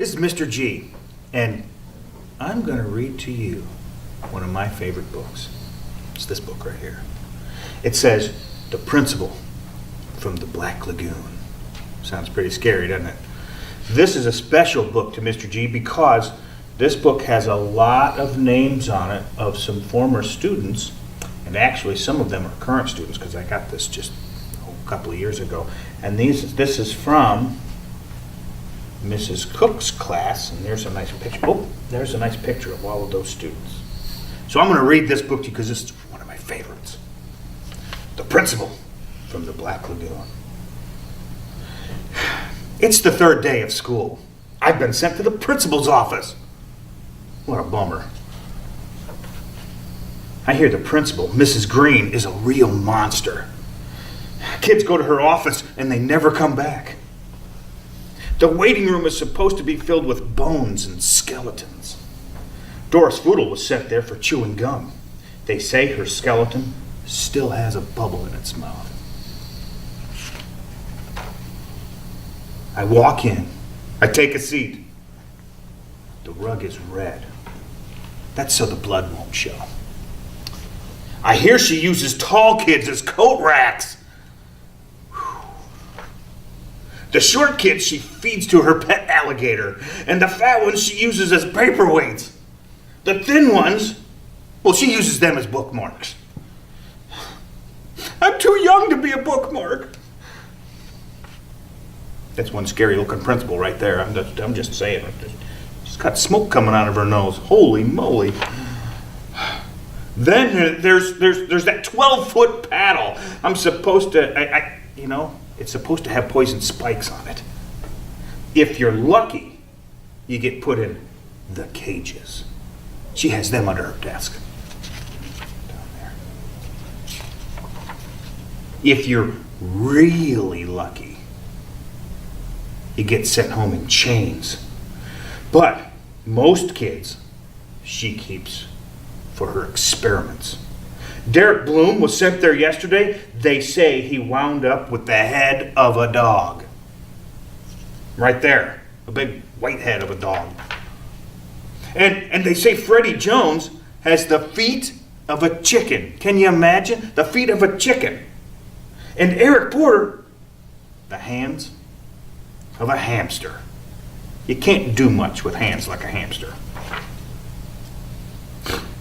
This is Mr. G, and I'm going to read to you one of my favorite books. It's this book right here. It says, The Principal from the Black Lagoon. Sounds pretty scary, doesn't it? This is a special book to Mr. G because this book has a lot of names on it of some former students, and actually some of them are current students because I got this just a couple of years ago. And this is from Mrs. Cook's class, and there's a nice picture. Oh, there's a nice picture of all of those students. So I'm going to read this book to you because this is one of my favorites. The Principal from the Black Lagoon. It's the third day of school. I've been sent to the principal's office. What a bummer. I hear the principal, Mrs. Green, is a real monster. Kids go to her office and they never come back. The waiting room is supposed to be filled with bones and skeletons. Doris Foodle was sent there for chewing gum. They say her skeleton still has a bubble in its mouth. I walk in. I take a seat. The rug is red. That's so the blood won't show. I hear she uses tall kids as coat racks. The short kids she feeds to her pet alligator, and the fat ones she uses as paperweights. The thin ones, well, she uses them as bookmarks. I'm too young to be a bookmark. That's one scary looking principal right there. I'm just saying. She's got smoke coming out of her nose. Holy moly. Then there's that 12-foot paddle. I'm supposed to, it's supposed to have poison spikes on it. If you're lucky, you get put in the cages. She has them under her desk. Down there. If you're really lucky, you get sent home in chains. But most kids, she keeps for her experiments. Derek Bloom was sent there yesterday. They say he wound up with the head of a dog. Right there, a big white head of a dog. And they say Freddie Jones has the feet of a chicken. Can you imagine? The feet of a chicken. And Eric Porter, the hands of a hamster. You can't do much with hands like a hamster.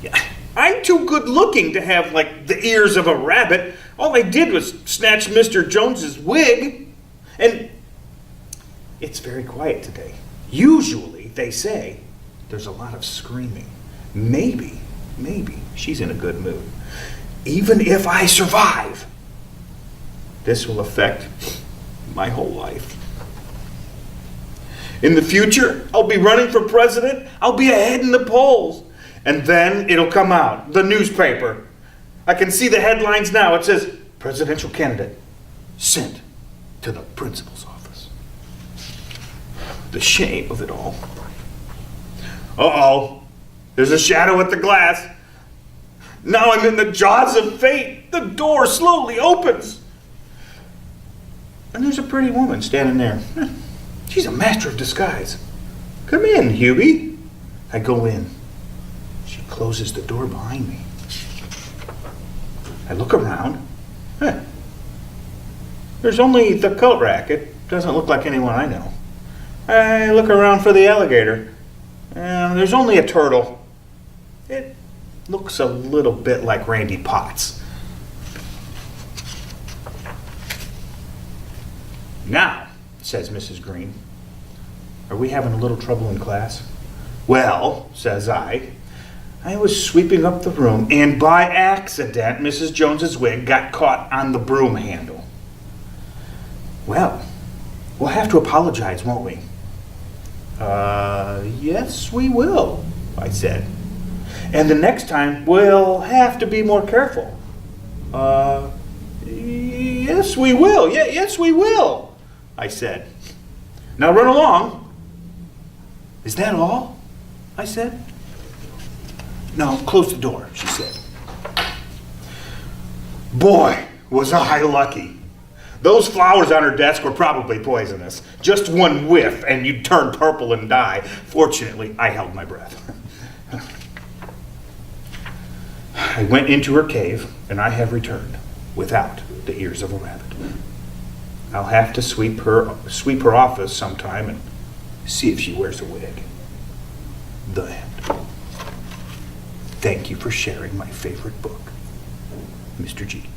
Yeah. I'm too good looking to have, like, the ears of a rabbit. All I did was snatch Mr. Jones's wig. And it's very quiet today. Usually, they say, there's a lot of screaming. Maybe she's in a good mood. Even if I survive, this will affect my whole life. In the future, I'll be running for president. I'll be ahead in the polls. And then it'll come out, the newspaper. I can see the headlines now. It says, presidential candidate sent to the principal's office. The shame of it all. Uh-oh, there's a shadow at the glass. Now I'm in the jaws of fate. The door slowly opens. And there's a pretty woman standing there. She's a master of disguise. Come in, Hubie. I go in. She closes the door behind me. I look around. There's only the coat rack. It doesn't look like anyone I know. I look around for the alligator. There's only a turtle. It looks a little bit like Randy Potts. Now, says Mrs. Green, are we having a little trouble in class? Well, says I was sweeping up the room, and by accident, Mrs. Jones's wig got caught on the broom handle. Well, we'll have to apologize, won't we? Yes, we will, I said. And the next time, we'll have to be more careful. Yes, we will. Yes, we will, I said. Now run along. Is that all? I said. No, close the door, she said. Boy, was I lucky. Those flowers on her desk were probably poisonous. Just one whiff and you'd turn purple and die. Fortunately, I held my breath. I went into her cave, and I have returned without the ears of a rabbit. I'll have to sweep her office sometime and see if she wears a wig. The end. Thank you for sharing my favorite book, Mr. G.